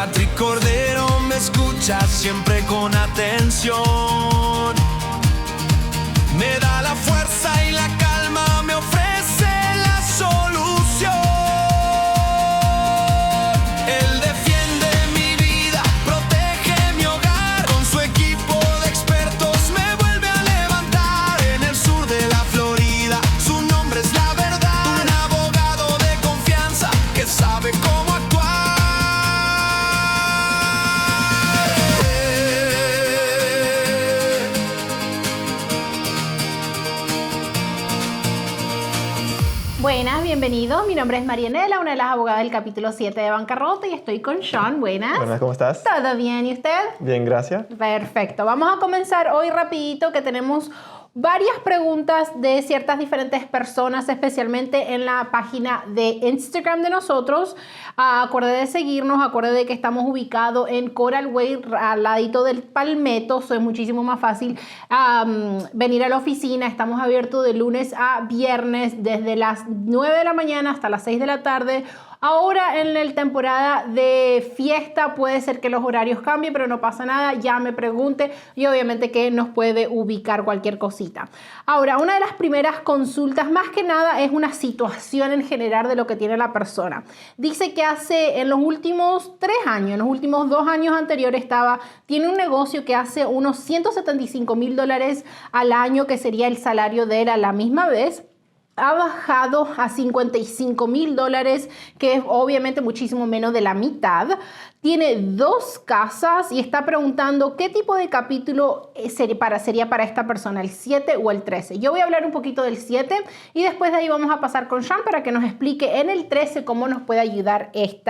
Patrick Cordero me escucha siempre con atención. Me da la fuerza y la calma, me ofrece la solución. Él defiende mi vida, protege mi hogar. Con su equipo de expertos me vuelve a levantar. En el sur de la Florida, su nombre es la verdad. Un abogado de confianza que sabe cómo actuar. Buenas, bienvenidos. Mi nombre es Marianela, una de las abogadas del capítulo 7 de Bancarrota y estoy con Sean. Buenas. Buenas, ¿cómo estás? ¿Todo bien? ¿Y usted? Bien, gracias. Perfecto. Vamos a comenzar hoy rapidito que tenemos varias preguntas de ciertas diferentes personas, especialmente en la página de Instagram de nosotros. Acuérdate de seguirnos, acuérdate de que estamos ubicados en Coral Way, al ladito del Palmetto. Es muchísimo más fácil venir a la oficina. Estamos abiertos de lunes a viernes desde las 9 de la mañana hasta las 6 de la tarde. Ahora en la temporada de fiesta puede ser que los horarios cambien, pero no pasa nada, ya me pregunte y obviamente que nos puede ubicar cualquier cosita. Ahora, una de las primeras consultas, más que nada, es una situación en general de lo que tiene la persona. Dice que hace en los últimos 3 años, en los últimos 2 años anteriores tiene un negocio que hace unos $175,000 al año, que sería el salario de él a la misma vez. Ha bajado a $55,000, que es obviamente muchísimo menos de la mitad. Tiene 2 casas y está preguntando qué tipo de capítulo sería para esta persona, el 7 o el 13. Yo voy a hablar un poquito del 7 y después de ahí vamos a pasar con Sean para que nos explique en el 13 cómo nos puede ayudar el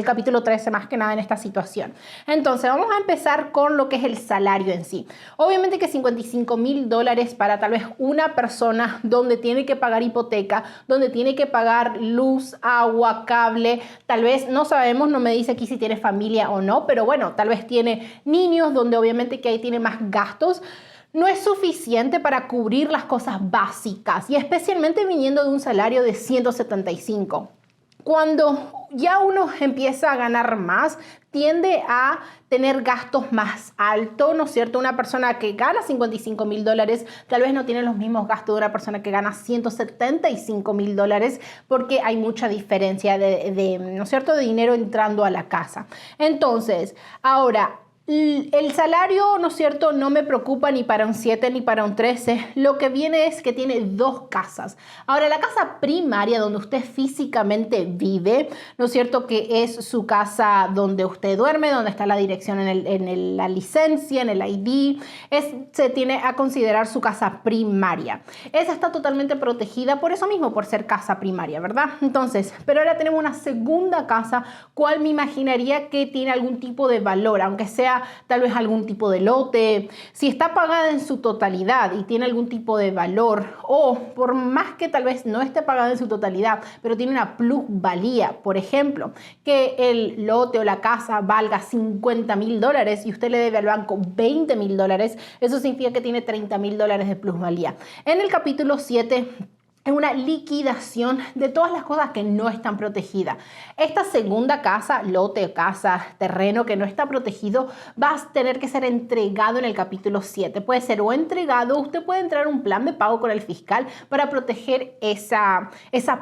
capítulo 13 más que nada en esta situación. Entonces vamos a empezar con lo que es el salario en sí. Obviamente que $55,000 para tal vez una persona donde tiene que pagar hipoteca, donde tiene que pagar luz, agua, cable, tal vez no sabemos, no me dice aquí si tiene familia o no, pero bueno, tal vez tiene niños donde obviamente que ahí tiene más gastos. No es suficiente para cubrir las cosas básicas y especialmente viniendo de un salario de 175. Cuando ya uno empieza a ganar más, tiende a tener gastos más altos, ¿no es cierto? Una persona que gana $55,000 tal vez no tiene los mismos gastos de una persona que gana $175,000 porque hay mucha diferencia ¿no es cierto?, de dinero entrando a la casa. Entonces, ahora, el salario, ¿no es cierto?, no me preocupa ni para un 7 ni para un 13. Lo que viene es que tiene 2 casas. Ahora, la casa primaria donde usted físicamente vive, ¿no es cierto?, que es su casa donde usted duerme, donde está la dirección en la licencia, en el ID, se tiene a considerar su casa primaria. Esa está totalmente protegida por eso mismo, por ser casa primaria, ¿verdad? Entonces, pero ahora tenemos una segunda casa, cual me imaginaría que tiene algún tipo de valor, aunque sea tal vez algún tipo de lote. Si está pagada en su totalidad y tiene algún tipo de valor, o por más que tal vez no esté pagada en su totalidad, pero tiene una plusvalía, por ejemplo, que el lote o la casa valga $50,000 y usted le debe al banco $20,000, eso significa que tiene $30,000 de plusvalía. En el capítulo 7 es una liquidación de todas las cosas que no están protegidas. Esta segunda casa, lote, casa, terreno que no está protegido, va a tener que ser entregado en el capítulo 7. Puede ser o entregado, usted puede entrar en un plan de pago con el fiscal para proteger esa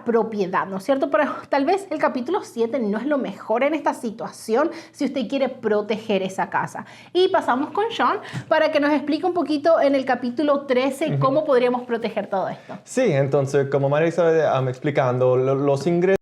propiedad, ¿no es cierto? Pero tal vez el capítulo 7 no es lo mejor en esta situación si usted quiere proteger esa casa. Y pasamos con Sean para que nos explique un poquito en el capítulo 13 cómo podríamos proteger todo esto. Sí, entonces, como María estaba explicando, los ingresos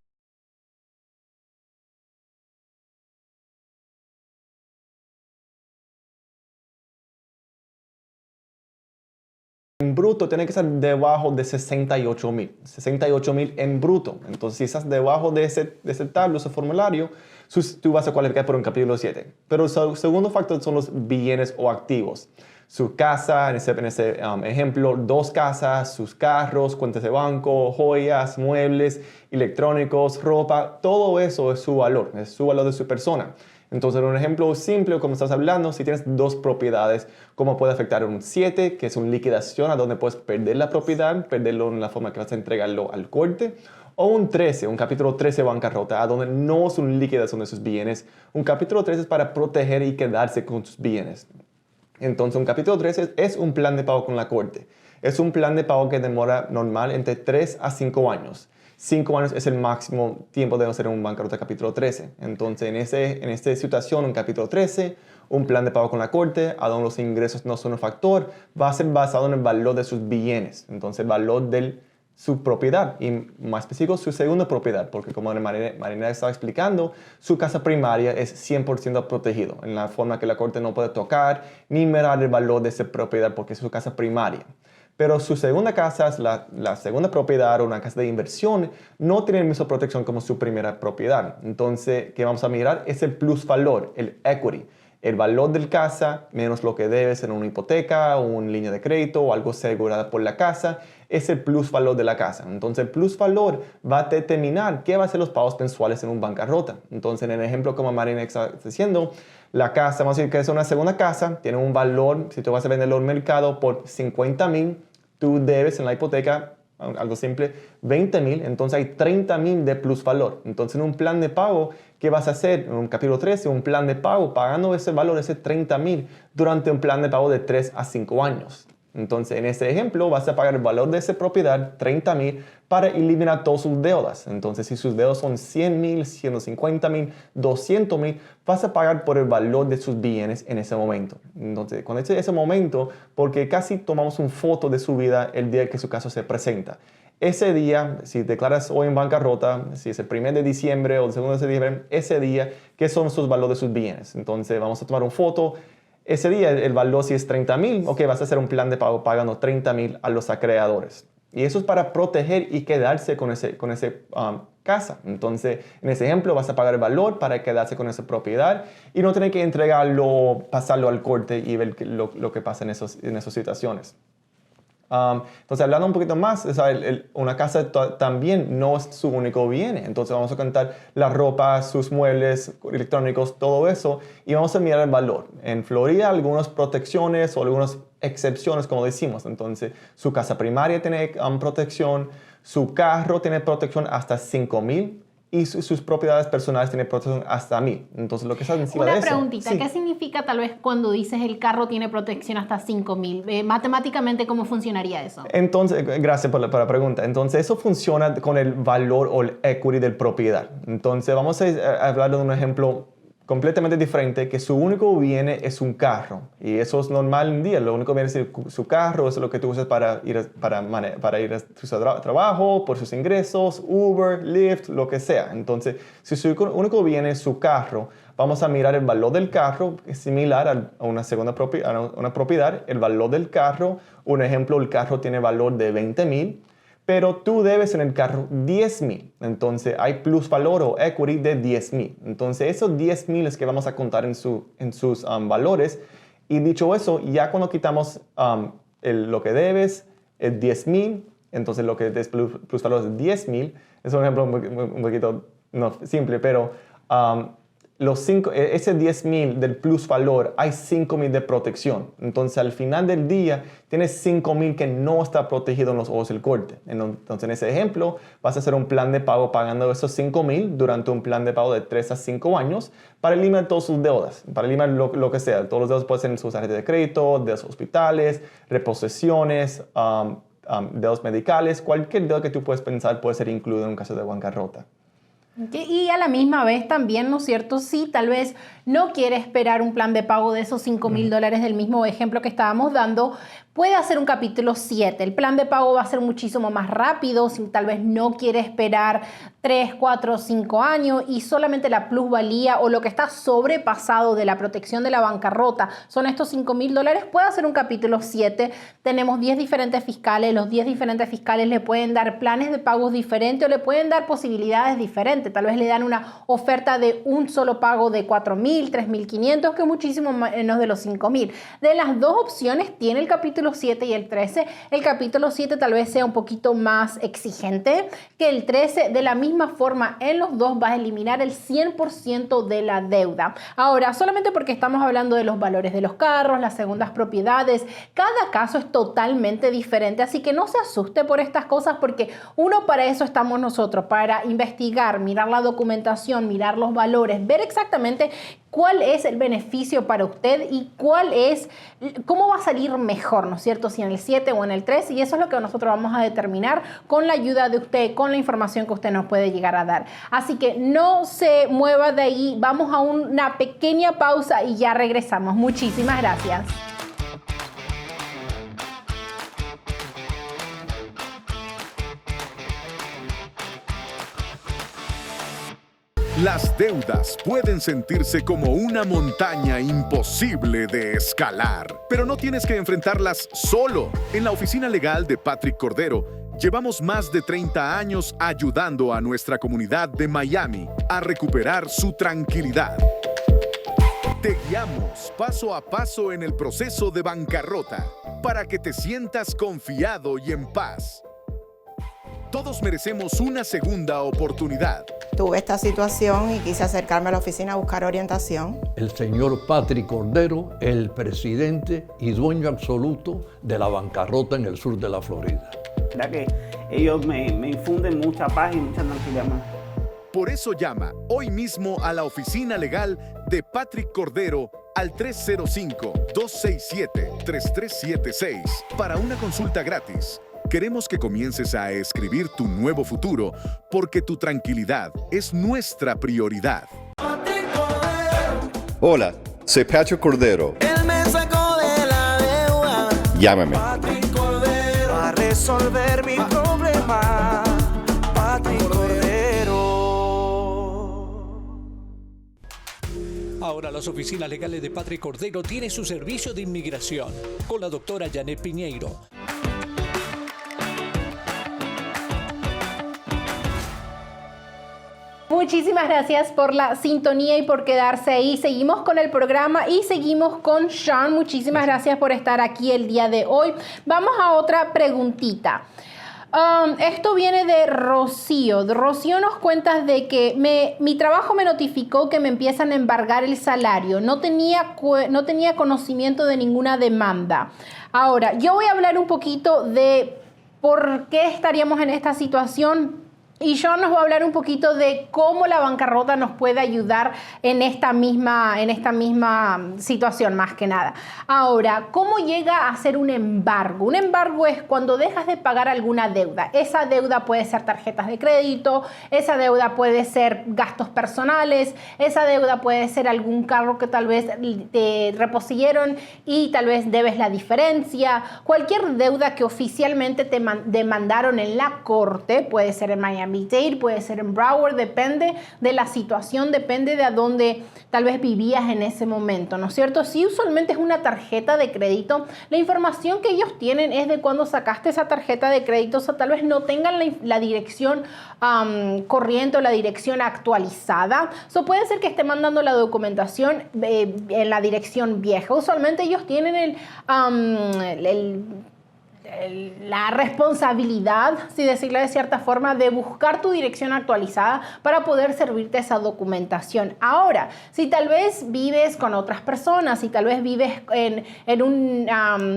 en bruto tiene que estar debajo de 68,000 en bruto. Entonces, si estás debajo de ese tablo, ese formulario, tú vas a cualificar por un capítulo 7. Pero el segundo factor son los bienes o activos. Su casa, en ese ejemplo, 2 casas, sus carros, cuentas de banco, joyas, muebles, electrónicos, ropa, todo eso es su valor de su persona. Entonces, un ejemplo simple, como estás hablando, si tienes 2 propiedades, ¿cómo puede afectar un 7, que es una liquidación a donde puedes perder la propiedad, perderlo en la forma que vas a entregarlo al corte? O un 13, un capítulo 13 de bancarrota, a donde no es una liquidación de sus bienes. Un capítulo 13 es para proteger y quedarse con sus bienes. Entonces, un capítulo 13 es un plan de pago con la corte. Es un plan de pago que demora normal entre 3 a 5 años. 5 años es el máximo tiempo de hacer un bancarrota capítulo 13. Entonces, en esta situación, un capítulo 13, un plan de pago con la corte, a donde los ingresos no son un factor, va a ser basado en el valor de sus bienes. Entonces, el valor de su propiedad y más específico su segunda propiedad, porque como Marina estaba explicando, su casa primaria es 100% protegido, en la forma que la corte no puede tocar ni mirar el valor de esa propiedad porque es su casa primaria. Pero su segunda casa, la segunda propiedad o una casa de inversión, no tiene la misma protección como su primera propiedad. Entonces, ¿qué vamos a mirar? Es el plusvalor, el equity. El valor del casa menos lo que debes en una hipoteca o una línea de crédito o algo asegurado por la casa es el plusvalor de la casa. Entonces, el plusvalor va a determinar qué va a ser los pagos mensuales en un bancarrota. Entonces, en el ejemplo como Marina está diciendo, la casa, vamos a decir que es una segunda casa, tiene un valor, si tú vas a venderlo al mercado por 50,000, tú debes en la hipoteca, algo simple, 20,000, entonces hay 30,000 de plusvalor. Entonces, en un plan de pago, ¿qué vas a hacer? En un capítulo 13, un plan de pago, pagando ese valor, ese 30,000, durante un plan de pago de 3 a 5 años. Entonces, en este ejemplo, vas a pagar el valor de esa propiedad, 30,000, para eliminar todas sus deudas. Entonces, si sus deudas son 100,000, 150,000, 200,000, vas a pagar por el valor de sus bienes en ese momento. Entonces, cuando es ese momento, porque casi tomamos una foto de su vida el día que su caso se presenta. Ese día, si declaras hoy en bancarrota, si es el 1 de diciembre o el 2 de diciembre, ese día, ¿qué son sus valores de sus bienes? Entonces, vamos a tomar una foto. Ese día el valor si es 30,000, ok, vas a hacer un plan de pago pagando 30,000 a los acreedores. Y eso es para proteger y quedarse con ese casa. Entonces, en ese ejemplo vas a pagar el valor para quedarse con esa propiedad y no tener que entregarlo, pasarlo al corte y ver lo que pasa en esas situaciones. Entonces, hablando un poquito más, una casa también no es su único bien. Entonces, vamos a contar la ropa, sus muebles electrónicos, todo eso, y vamos a mirar el valor. En Florida, algunas protecciones o algunas excepciones, como decimos. Entonces, su casa primaria tiene protección, su carro tiene protección hasta 5,000. Y sus propiedades personales tienen protección hasta 1,000. Entonces, lo que está encima de eso... Una preguntita, sí. ¿Qué significa tal vez cuando dices el carro tiene protección hasta 5,000? Matemáticamente, ¿cómo funcionaría eso? Entonces, gracias por la pregunta. Entonces, eso funciona con el valor o el equity de propiedad. Entonces, vamos a hablar de un ejemplo completamente diferente, que su único bien es un carro. Y eso es normal un día. Lo único bien es su carro, eso es lo que tú usas para ir a tu trabajo, por sus ingresos, Uber, Lyft, lo que sea. Entonces, si su único bien es su carro, vamos a mirar el valor del carro, es similar a una segunda propiedad. El valor del carro, un ejemplo, el carro tiene valor de 20,000, pero tú debes en el carro 10,000. Entonces, hay plusvalor o equity de 10,000. Entonces, esos 10,000 es que vamos a contar en sus valores. Y dicho eso, ya cuando quitamos lo que debes, es 10,000. Entonces, lo que es plusvalor es 10,000. Es un ejemplo un poquito no simple, pero ese 10,000 del plusvalor, hay 5,000 de protección. Entonces, al final del día, tienes 5,000 que no está protegido en los ojos del corte. Entonces, en ese ejemplo, vas a hacer un plan de pago pagando esos 5,000 durante un plan de pago de 3 a 5 años para eliminar todas sus deudas, para eliminar lo que sea. Todos los deudas pueden ser sus tarjetas de crédito, deudas hospitales, reposiciones, deudas medicales. Cualquier deuda que tú puedes pensar puede ser incluida en un caso de bancarrota. Y a la misma vez también, ¿no es cierto? Si tal vez no quiere esperar un plan de pago de esos $5,000 del mismo ejemplo que estábamos dando, puede hacer un capítulo 7. El plan de pago va a ser muchísimo más rápido si tal vez no quiere esperar 3, 4, 5 años y solamente la plusvalía o lo que está sobrepasado de la protección de la bancarrota son estos $5,000, puede hacer un capítulo 7. Tenemos 10 diferentes fiscales. Los 10 diferentes fiscales le pueden dar planes de pagos diferentes o le pueden dar posibilidades diferentes. diferente. Tal vez le dan una oferta de un solo pago de $4,000, $3,500, que es muchísimo menos de los $5,000. De las dos opciones tiene el capítulo 7 y el 13. El capítulo 7 tal vez sea un poquito más exigente que el 13. De la misma forma, en los dos vas a eliminar el 100% de la deuda. Ahora, solamente porque estamos hablando de los valores de los carros, las segundas propiedades, cada caso es totalmente diferente, así que no se asuste por estas cosas, porque para eso estamos nosotros, para investigar, mirar la documentación, mirar los valores, ver exactamente cuál es el beneficio para usted y cómo va a salir mejor, ¿no es cierto? Si en el 7 o en el 3, y eso es lo que nosotros vamos a determinar con la ayuda de usted, con la información que usted nos puede llegar a dar. Así que no se mueva de ahí, vamos a una pequeña pausa y ya regresamos. Muchísimas gracias. Las deudas pueden sentirse como una montaña imposible de escalar, pero no tienes que enfrentarlas solo. En la oficina legal de Patrick Cordero, llevamos más de 30 años ayudando a nuestra comunidad de Miami a recuperar su tranquilidad. Te guiamos paso a paso en el proceso de bancarrota para que te sientas confiado y en paz. Todos merecemos una segunda oportunidad. Tuve esta situación y quise acercarme a la oficina a buscar orientación. El señor Patrick Cordero, el presidente y dueño absoluto de la bancarrota en el sur de la Florida. La que ellos me infunden mucha paz y mucha tranquilidad. Por eso llama hoy mismo a la oficina legal de Patrick Cordero al 305-267-3376 para una consulta gratis. Queremos que comiences a escribir tu nuevo futuro, porque tu tranquilidad es nuestra prioridad. Hola, soy Patrick Cordero. Él me sacó de la deuda. Llámame. Patrick Cordero a resolver mi problema. Patrick Cordero. Ahora las oficinas legales de Patrick Cordero tienen su servicio de inmigración con la doctora Janet Piñeiro. Muchísimas gracias por la sintonía y por quedarse ahí. Seguimos con el programa y seguimos con Sean. Muchísimas gracias por estar aquí el día de hoy. Vamos a otra preguntita. Esto viene de Rocío. Rocío nos cuenta de que mi trabajo me notificó que me empiezan a embargar el salario. No tenía conocimiento de ninguna demanda. Ahora, yo voy a hablar un poquito de por qué estaríamos en esta situación. Y Sean nos va a hablar un poquito de cómo la bancarrota nos puede ayudar en esta misma situación, más que nada. Ahora, ¿cómo llega a ser un embargo? Un embargo es cuando dejas de pagar alguna deuda. Esa deuda puede ser tarjetas de crédito, esa deuda puede ser gastos personales, esa deuda puede ser algún carro que tal vez te reposieron y tal vez debes la diferencia. Cualquier deuda que oficialmente te demandaron en la corte, puede ser en Miami-Dade, puede ser en Broward, depende de la situación, depende de a dónde tal vez vivías en ese momento, ¿no es cierto? Si usualmente es una tarjeta de crédito, la información que ellos tienen es de cuando sacaste esa tarjeta de crédito, o sea, tal vez no tengan la dirección corriente o la dirección actualizada. Puede ser que esté mandando la documentación en la dirección vieja. Usualmente ellos tienen la responsabilidad, si decirlo de cierta forma, de buscar tu dirección actualizada para poder servirte esa documentación. Ahora, si tal vez vives con otras personas, si tal vez vives en un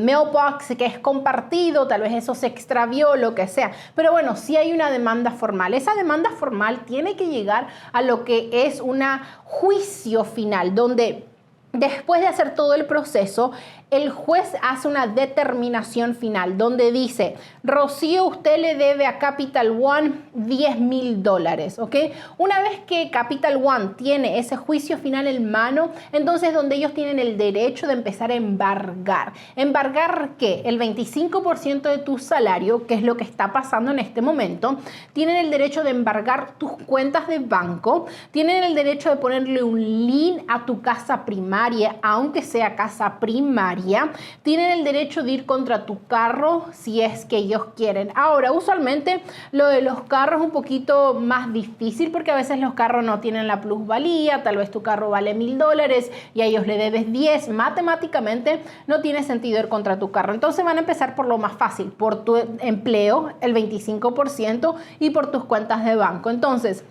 mailbox que es compartido, tal vez eso se extravió, lo que sea. Pero bueno, si hay una demanda formal. Esa demanda formal tiene que llegar a lo que es un juicio final, donde después de hacer todo el proceso, el juez hace una determinación final donde dice: Rocío, usted le debe a Capital One $10,000, ¿ok? Una vez que Capital One tiene ese juicio final en mano, entonces donde ellos tienen el derecho de empezar a embargar. ¿Embargar qué? El 25% de tu salario, que es lo que está pasando en este momento. Tienen el derecho de embargar tus cuentas de banco. Tienen el derecho de ponerle un lien a tu casa primaria. primaria, aunque sea casa primaria, tienen el derecho de ir contra tu carro si es que ellos quieren. Ahora, usualmente lo de los carros es un poquito más difícil porque a veces los carros no tienen la plusvalía, tal vez tu carro vale $1,000 y a ellos le debes 10. Matemáticamente no tiene sentido ir contra tu carro. Entonces van a empezar por lo más fácil, por tu empleo, el 25%, y por tus cuentas de banco. Entonces,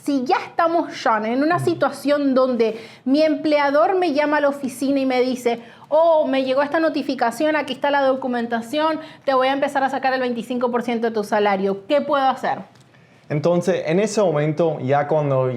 si ya estamos, Sean, en una situación donde mi empleador me llama a la oficina y me dice, oh, me llegó esta notificación, aquí está la documentación, te voy a empezar a sacar el 25% de tu salario, ¿qué puedo hacer? Entonces, en ese momento, ya cuando,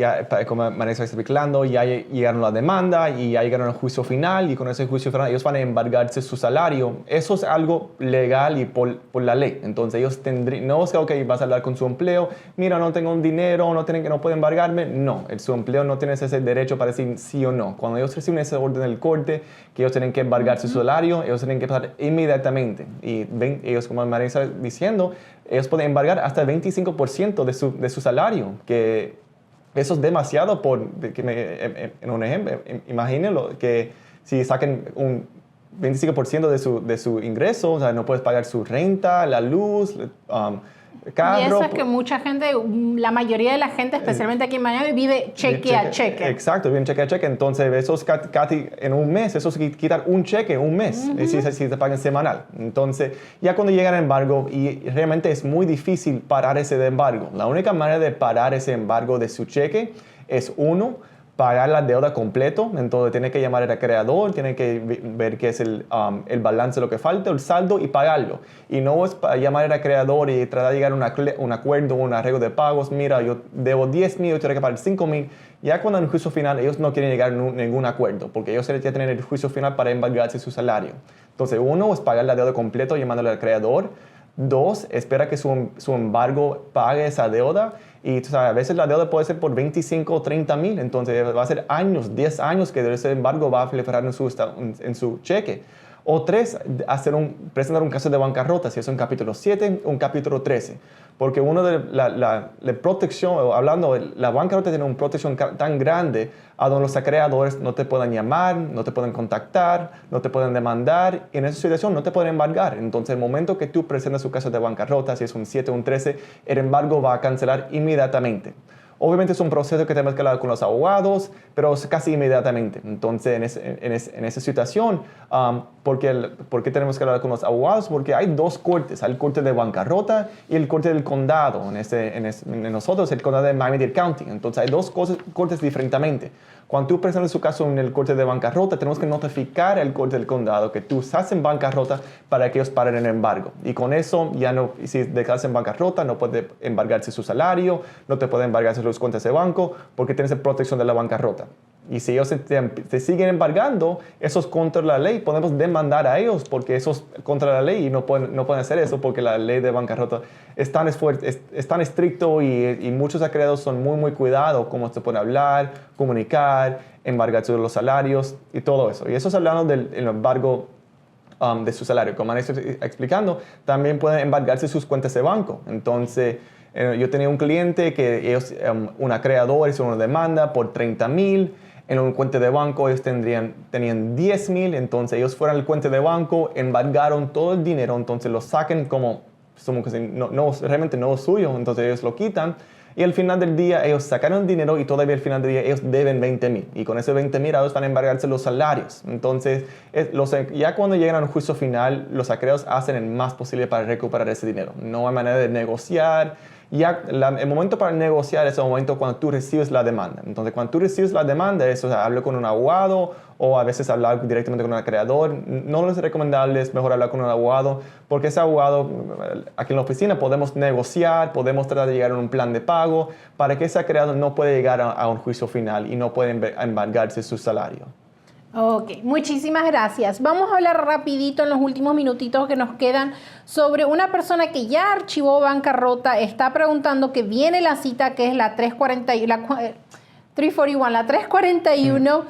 como María está explicando, ya llegaron la demanda y ya llegaron al juicio final, y con ese juicio final ellos van a embargarse su salario. Eso es algo legal y por la ley. Entonces, ellos tendrían, no es que, ok, vas a hablar con su empleo, mira, no tengo un dinero, no puede embargarme. No, su empleo no tiene ese derecho para decir sí o no. Cuando ellos reciben ese orden del corte, que ellos tienen que embargarse su salario, ellos tienen que pasar inmediatamente. Y ellos, como María está diciendo, ellos pueden embargar hasta el 25% de su salario, que eso es demasiado en un ejemplo. Imagínenlo, que si saquen un 25% de su ingreso, o sea, no puedes pagar su renta, la luz, carro. Y eso es que mucha gente, la mayoría de la gente, especialmente aquí en Miami, vive cheque a cheque. Exacto, viven cheque a cheque. Entonces, eso es casi en un mes, eso es quitar un cheque, un mes, si te pagan semanal. Entonces, ya cuando llega el embargo, y realmente es muy difícil parar ese embargo. La única manera de parar ese embargo de su cheque es, uno, pagar la deuda completo. Entonces tiene que llamar al acreedor, tiene que ver qué es el balance de lo que falta, el saldo, y pagarlo. Y no es llamar al acreedor y tratar de llegar a un acuerdo, un arreglo de pagos. Mira, yo debo 10,000, yo tengo que pagar 5,000. Ya cuando en el juicio final ellos no quieren llegar a ningún acuerdo, porque ellos ya tienen el juicio final para embargarse su salario. Entonces, uno es pagar la deuda completo llamándole al acreedor. Dos, espera que su embargo pague esa deuda. Y a veces la deuda puede ser por 25 o 30 mil. Entonces va a ser 10 años que ese embargo va a reflejar en su cheque. O tres, presentar un caso de bancarrota, si es un capítulo 7, un capítulo 13. Porque uno de la protección, hablando, la bancarrota tiene una protección tan grande a donde los acreedores no te pueden llamar, no te pueden contactar, no te pueden demandar, y en esa situación no te pueden embargar. Entonces, el momento que tú presentas su caso de bancarrota, si es un 7 o un 13, el embargo va a cancelar inmediatamente. Obviamente es un proceso que tenemos que hablar con los abogados, pero es casi inmediatamente. Entonces, en esa situación, ¿por qué tenemos que hablar con los abogados? Porque hay dos cortes, hay el corte de bancarrota y el corte del condado. En nosotros, el condado de Miami-Dade County. Entonces, hay dos cortes diferentemente. Cuando tú presentas su caso en el corte de bancarrota, tenemos que notificar al corte del condado que tú estás en bancarrota para que ellos paren el embargo. Y con eso, ya no, si dejas en bancarrota, no puede embargarse su salario, no te puede embargarse sus cuentas de banco, porque tienes protección de la bancarrota. Y si ellos te siguen embargando, eso es contra la ley. Podemos demandar a ellos porque eso es contra la ley y no pueden hacer eso porque la ley de bancarrota es tan estricto y muchos acreedores son muy cuidados cómo se puede hablar, comunicar, embargarse de los salarios y todo eso. Y eso es hablando del embargo de su salario. Como han estado explicando, también pueden embargarse sus cuentas de banco. Entonces, yo tenía un cliente que ellos, un acreedor hizo una demanda por 30,000. En un cuenta de banco ellos tenían 10,000, entonces ellos fueron al cuenta de banco, embargaron todo el dinero, entonces lo sacan como realmente no es suyo, entonces ellos lo quitan. Y al final del día ellos sacaron el dinero y todavía al final del día ellos deben 20,000. Y con esos 20,000 ellos van a embargarse los salarios. Entonces, ya cuando llegan a un juicio final, los acreedores hacen el más posible para recuperar ese dinero. No hay manera de negociar. Ya el momento para negociar es el momento cuando tú recibes la demanda. Entonces, cuando tú recibes la demanda, hablo con un abogado o a veces hablar directamente con un acreedor. No es recomendable, es mejor hablar con un abogado porque ese abogado, aquí en la oficina, podemos negociar, podemos tratar de llegar a un plan de pago para que ese acreedor no pueda llegar a un juicio final y no pueda embargarse su salario. Ok, muchísimas gracias. Vamos a hablar rapidito en los últimos minutitos que nos quedan sobre una persona que ya archivó bancarrota. Está preguntando que viene la cita que es la 340, 341, la 341,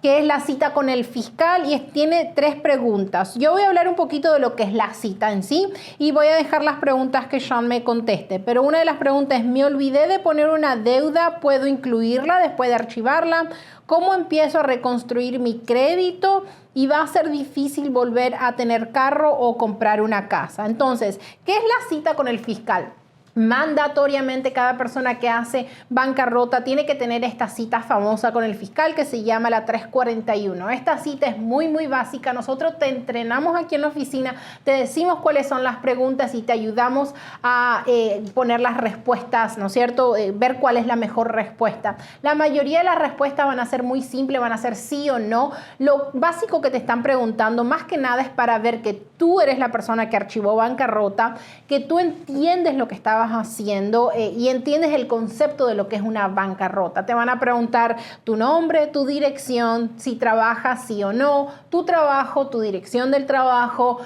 que es la cita con el fiscal y tiene 3 preguntas. Yo voy a hablar un poquito de lo que es la cita en sí y voy a dejar las preguntas que Sean me conteste. Pero una de las preguntas es, me olvidé de poner una deuda, ¿puedo incluirla después de archivarla? ¿Cómo empiezo a reconstruir mi crédito? Y va a ser difícil volver a tener carro o comprar una casa. Entonces, ¿qué es la cita con el fiscal? Mandatoriamente cada persona que hace bancarrota tiene que tener esta cita famosa con el fiscal que se llama la 341. Esta cita es muy básica. Nosotros te entrenamos aquí en la oficina, te decimos cuáles son las preguntas y te ayudamos a poner las respuestas, ¿no es cierto? Ver cuál es la mejor respuesta. La mayoría de las respuestas van a ser muy simples, van a ser sí o no. Lo básico que te están preguntando más que nada es para ver que tú eres la persona que archivó bancarrota, que tú entiendes lo que estabas haciendo y entiendes el concepto de lo que es una bancarrota. Te van a preguntar tu nombre, tu dirección, si trabajas sí o no, tu trabajo, tu dirección del trabajo.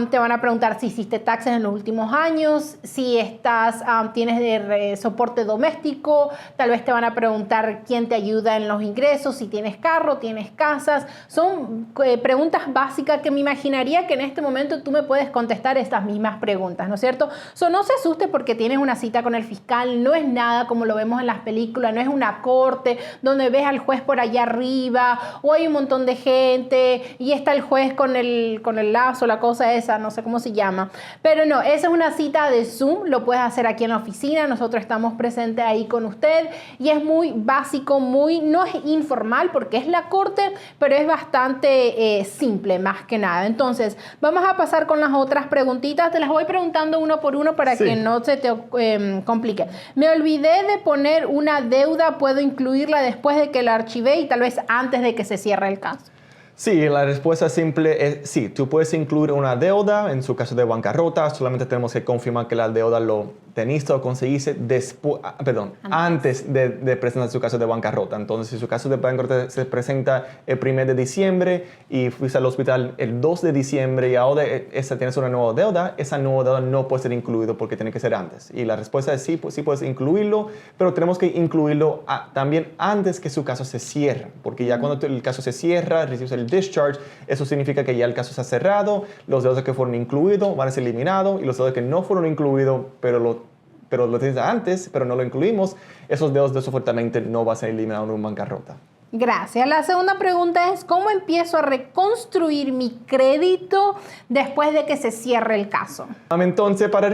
Te van a preguntar si hiciste taxes en los últimos años, si tienes soporte doméstico. Tal vez te van a preguntar quién te ayuda en los ingresos, si tienes carro, tienes casas. Son preguntas básicas que me imaginaría que en este momento tú me puedes contestar estas mismas preguntas, ¿no es cierto? No se asuste porque tienes una cita con el fiscal, no es nada como lo vemos en las películas, no es una corte donde ves al juez por allá arriba o hay un montón de gente y está el juez con el lazo, la cosa esa, no sé cómo se llama. Pero no, esa es una cita de Zoom, lo puedes hacer aquí en la oficina, nosotros estamos presentes ahí con usted y es muy básico, no es informal porque es la corte, pero es bastante simple más que nada. Entonces, vamos a pasar con las otras preguntitas, te las voy preguntando uno por uno para que no se te complique. Me olvidé de poner una deuda, ¿puedo incluirla después de que la archivé y tal vez antes de que se cierre el caso? Sí, la respuesta simple es sí. Tú puedes incluir una deuda en su caso de bancarrota. Solamente tenemos que confirmar que la deuda lo teniste o conseguiste antes de presentar su caso de bancarrota. Entonces, si su caso de bancarrota se presenta el 1 de diciembre y fuiste al hospital el 2 de diciembre y ahora tienes una nueva deuda, esa nueva deuda no puede ser incluido porque tiene que ser antes. Y la respuesta es sí, pues sí puedes incluirlo, pero tenemos que incluirlo también antes que su caso se cierre. Porque ya cuando el caso se cierra, recibes el discharge, eso significa que ya el caso está cerrado, los deudas que fueron incluidos van a ser eliminados y los deudas que no fueron incluidos, pero lo tienes antes, pero no lo incluimos, esos deudas desafortunadamente no van a ser eliminados en una bancarrota. Gracias. La segunda pregunta es, ¿cómo empiezo a reconstruir mi crédito después de que se cierre el caso? Entonces, para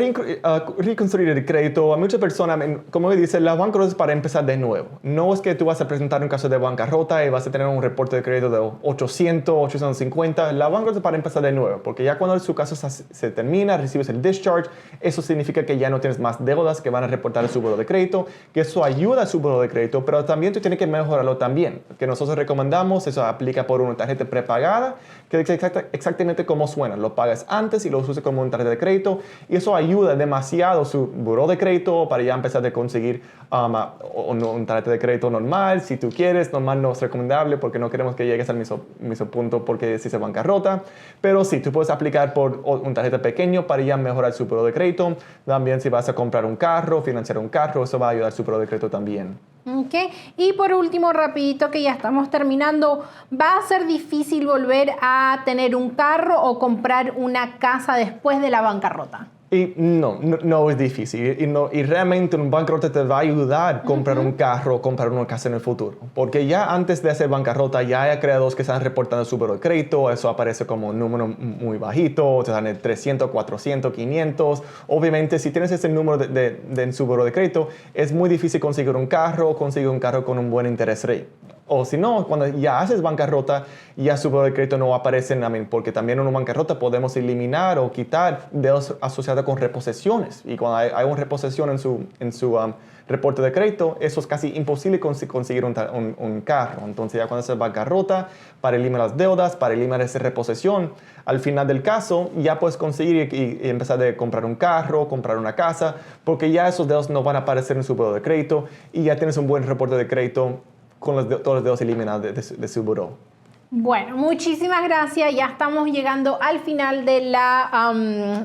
reconstruir el crédito, a muchas personas, como dice, la bancarrota es para empezar de nuevo. No es que tú vas a presentar un caso de bancarrota y vas a tener un reporte de crédito de 800, 850. La bancarrota es para empezar de nuevo, porque ya cuando su caso se termina, recibes el discharge, eso significa que ya no tienes más deudas que van a reportar a su buro de crédito, que eso ayuda a su buro de crédito, pero también tú tienes que mejorarlo también. Que nosotros recomendamos, eso aplica por una tarjeta prepagada, que es exactamente como suena. Lo pagas antes y lo usas como una tarjeta de crédito y eso ayuda demasiado su buró de crédito para ya empezar a conseguir una tarjeta de crédito normal. Si tú quieres, normal no es recomendable porque no queremos que llegues al mismo punto porque si se bancarrota. Pero sí, tú puedes aplicar por una tarjeta pequeño para ya mejorar su buró de crédito. También si vas a comprar un carro, financiar un carro, eso va a ayudar a su buró de crédito también. Okay. Y por último, rapidito, que ya estamos terminando, ¿va a ser difícil volver a tener un carro o comprar una casa después de la bancarrota? Y no es difícil. Y realmente un bancarrota te va a ayudar a comprar un carro o comprar una casa en el futuro. Porque ya antes de hacer bancarrota ya hay creadores que están reportando su buro de crédito. Eso aparece como un número muy bajito. Te dan el 300, 400, 500. Obviamente, si tienes ese número en su buro de crédito, es muy difícil conseguir un carro con un buen interés rate. O si no, cuando ya haces bancarrota, ya su buro de crédito no aparece, porque también en una bancarrota podemos eliminar o quitar deudas asociadas con reposesiones. Y cuando hay una reposesión en su reporte de crédito, eso es casi imposible conseguir un carro. Entonces ya cuando haces bancarrota, para eliminar las deudas, para eliminar esa reposesión, al final del caso ya puedes conseguir y empezar a comprar un carro, comprar una casa, porque ya esos deudas no van a aparecer en su buro de crédito y ya tienes un buen reporte de crédito con todos los deudas eliminados de su buró. Bueno, muchísimas gracias. Ya estamos llegando al final de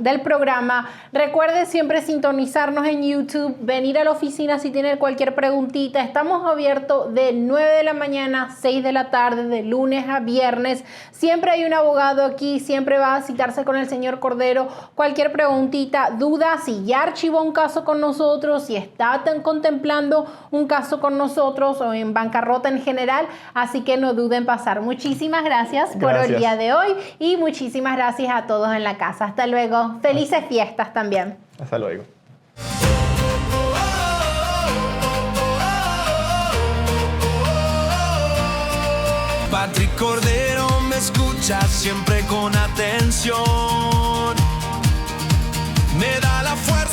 del programa. Recuerde siempre sintonizarnos en YouTube, venir a la oficina si tiene cualquier preguntita. Estamos abiertos de 9 de la mañana a 6 de la tarde, de lunes a viernes. Siempre hay un abogado aquí, siempre va a citarse con el señor Cordero. Cualquier preguntita, duda, si ya archivó un caso con nosotros, si está contemplando un caso con nosotros o en bancarrota en general, así que no duden en pasar. Muchísimas gracias por el día de hoy y muchísimas gracias a todos en la casa. Hasta luego. Felices fiestas también. Hasta luego. Patrick Cordero me escucha siempre con atención. Me da la fuerza